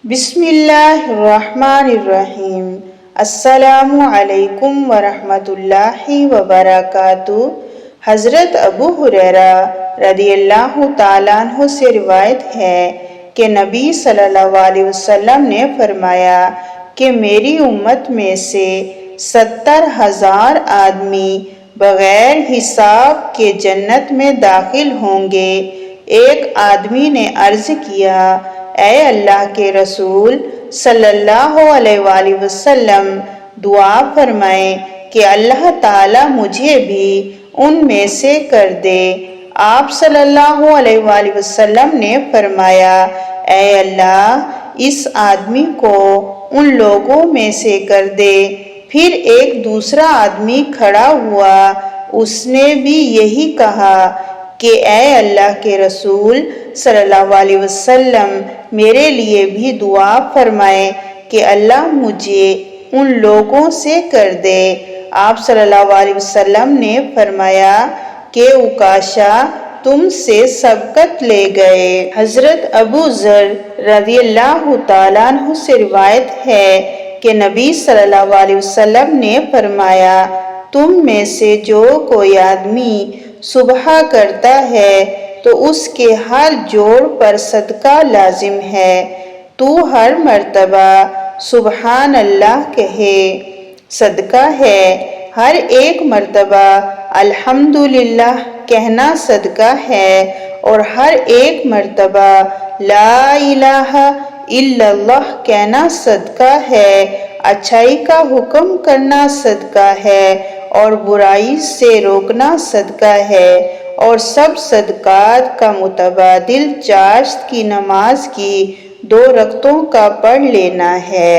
بسم اللہ الرحمن الرحیم۔ السلام علیکم ورحمۃ اللہ وبرکاتہ۔ حضرت ابو ہریرہ رضی اللہ تعالیٰ عنہ سے روایت ہے کہ نبی صلی اللہ علیہ وسلم نے فرمایا کہ میری امت میں سے 70,000 آدمی بغیر حساب کے جنت میں داخل ہوں گے۔ ایک آدمی نے عرض کیا، اے اللہ کے رسول صلی اللہ علیہ وآلہ وسلم، دعا فرمائیں کہ اللہ تعالیٰ مجھے بھی ان میں سے کر دے۔ آپ صلی اللہ علیہ وآلہ وسلم نے فرمایا، اے اللہ اس آدمی کو ان لوگوں میں سے کر دے۔ پھر ایک دوسرا آدمی کھڑا ہوا، اس نے بھی یہی کہا کہ اے اللہ کے رسول صلی اللہ علیہ وسلم، میرے لیے بھی دعا فرمائیں کہ اللہ مجھے ان لوگوں سے کر دے۔ آپ صلی اللہ علیہ وسلم نے فرمایا کہ عکاشہ تم سے سبقت لے گئے۔ حضرت ابو ذر رضی اللہ تعالیٰ عنہ سے روایت ہے کہ نبی صلی اللہ علیہ وسلم نے فرمایا، تم میں سے جو کوئی آدمی صبح کرتا ہے تو اس کے ہر جوڑ پر صدقہ لازم ہے۔ تو ہر مرتبہ سبحان اللہ کہے، صدقہ ہے۔ ہر ایک مرتبہ الحمدللہ کہنا صدقہ ہے، اور ہر ایک مرتبہ لا الہ الا اللہ کہنا صدقہ ہے۔ اچھائی کا حکم کرنا صدقہ ہے، اور برائی سے روکنا صدقہ ہے، اور سب صدقات کا متبادل چاشت کی نماز کی 2 رکعتوں کا پڑھ لینا ہے۔